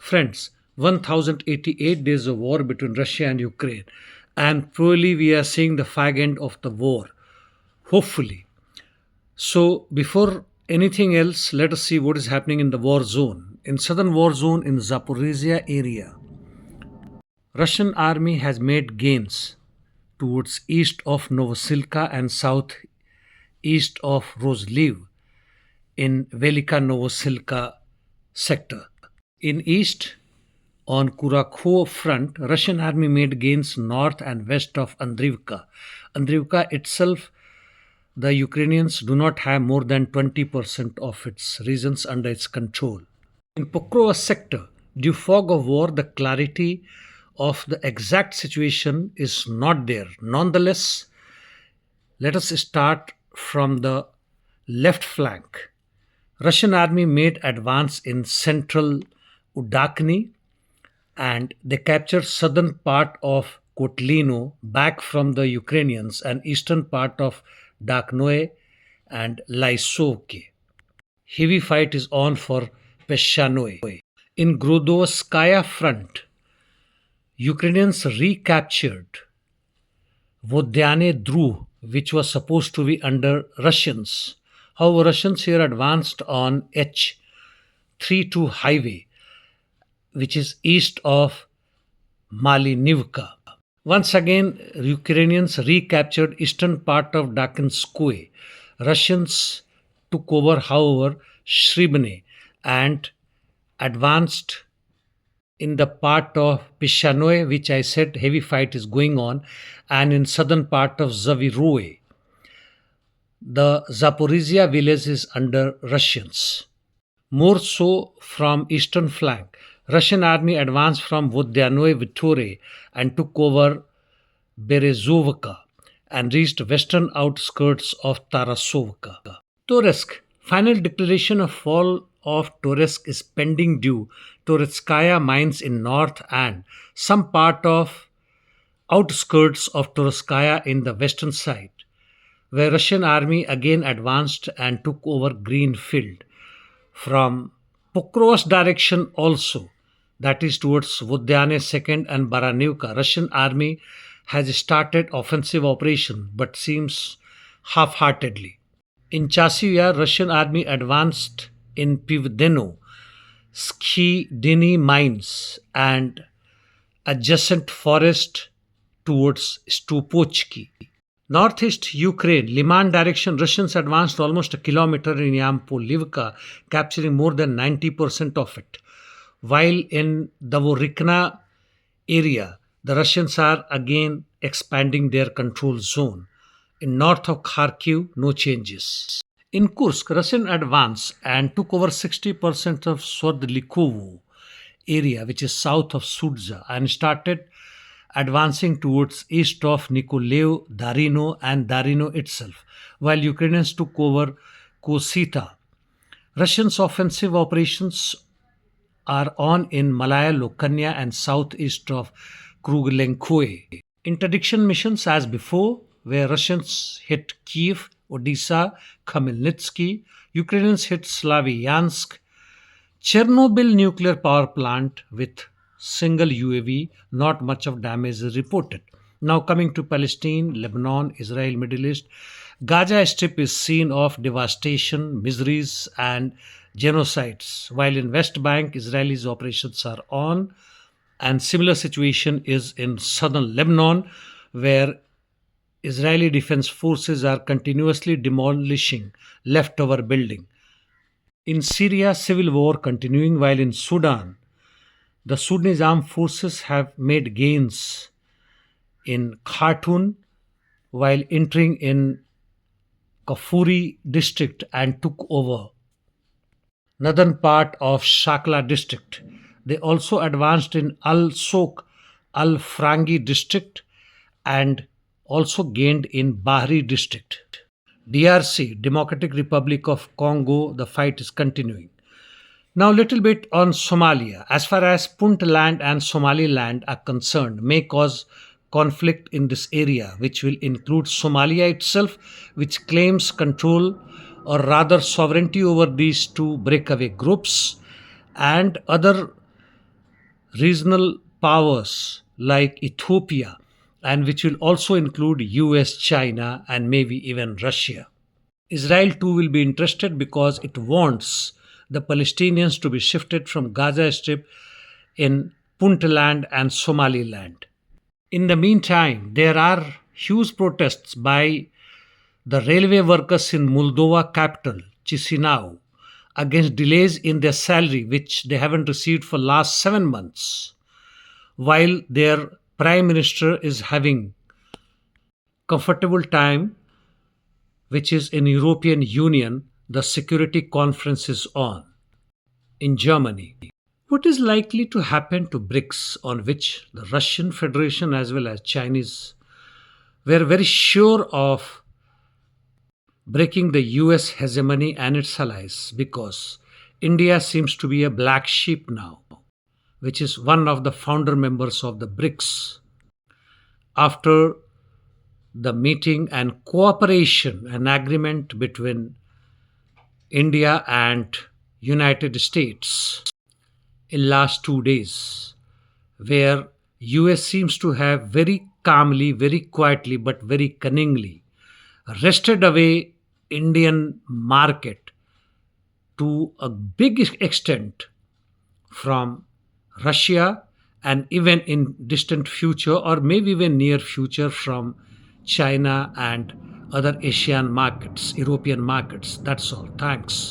Friends, 1088 days of war between Russia and Ukraine, and probably we are seeing the fag end of the war, hopefully. So, before anything else, let us see what is happening in the war zone. In southern war zone in Zaporozhye area, Russian army has made gains towards east of Novosilka and south east of Rozhliv in Velika Novosilka sector. In east, on Kurakhov front, Russian army made gains north and west of Andrivka. Andrivka itself, the Ukrainians do not have more than 20% of its regions under its control. In Pokrovsk sector, due fog of war, the clarity of the exact situation is not there. Nonetheless, let us start from the left flank. Russian army made advance in central Udakny and they captured southern part of Kotlino back from the Ukrainians and eastern part of Dakhnoe and Lysovki. Heavy fight is on for Peshanoe. In Grodovskaya front, Ukrainians recaptured Vodyane Dru, which was supposed to be under Russians. However, Russians here advanced on H32 highway, which is east of Malinivka. Once again, Ukrainians recaptured eastern part of Dakinskoye. Russians took over, however, Shribne and advanced in the part of Peshanoe, which I said heavy fight is going on, and in southern part of Zaviroe. The Zaporozhye village is under Russians. More so from eastern flank, Russian army advanced from Vodyanoe Vitore and took over Berezovka and reached western outskirts of Tarasovka. Toretsk. Final declaration of fall of Toretsk is pending due Toretskaya mines in north and some part of outskirts of Toretskaya in the western side, where Russian army again advanced and took over green field. From Pokrovsk direction also, that is towards Vodyane 2nd and Baranivka, Russian army has started offensive operation but seems half-heartedly. In Chasov, Russian army advanced in Pivdeno, Skidiny mines and adjacent forest towards Stupochki. Northeast Ukraine, Lyman direction, Russians advanced almost a kilometer in Yampolivka, capturing more than 90% of it. While in Davorikna area, the Russians are again expanding their control zone. In north of Kharkiv, no changes. In Kursk, Russian advanced and took over 60% of Sverdlikovo area, which is south of Sudzha, and started advancing towards east of Nikolaev, Darino and Darino itself, while Ukrainians took over Kosita. Russians' offensive operations are on in Malaya Lokanya and southeast of Kruglenkoe. Interdiction missions as before, where Russians hit Kiev, Odessa, Khmelnytsky, Ukrainians hit Slavyansk, Chernobyl nuclear power plant with single UAV, not much of damage is reported. Now coming to Palestine, Lebanon, Israel, Middle East, Gaza Strip is scene of devastation, miseries and genocides, while in West Bank, Israelis operations are on, and similar situation is in southern Lebanon, where Israeli defense forces are continuously demolishing leftover building. In Syria, civil war continuing, while in Sudan, the Sudanese armed forces have made gains in Khartoum while entering in Kafuri district and took over northern part of Shakla district. They also advanced in Al-Sok Al-Frangi district and also gained in Bahri district. DRC, Democratic Republic of Congo, the fight is continuing. Now, little bit on Somalia. As far as Puntland and Somaliland are concerned, may cause conflict in this area, which will include Somalia itself, which claims control or rather sovereignty over these two breakaway groups, and other regional powers like Ethiopia, and which will also include US, China, and maybe even Russia. Israel too will be interested because it wants the Palestinians to be shifted from Gaza Strip in Puntland and Somaliland. In the meantime, there are huge protests by the railway workers in Moldova capital, Chisinau, against delays in their salary which they haven't received for last 7 months, while their prime minister is having comfortable time, which is in European Union, the security conference is on in Germany. What is likely to happen to BRICS, on which the Russian Federation as well as Chinese were very sure of breaking the US hegemony and its allies, because India seems to be a black sheep now, which is one of the founder members of the BRICS. After the meeting and cooperation, an agreement between India and United States in last 2 days, where US seems to have very calmly, very quietly, but very cunningly wrested away Indian market to a big extent from Russia, and even in distant future or maybe even near future from China and other Asian markets, European markets. That's all. Thanks.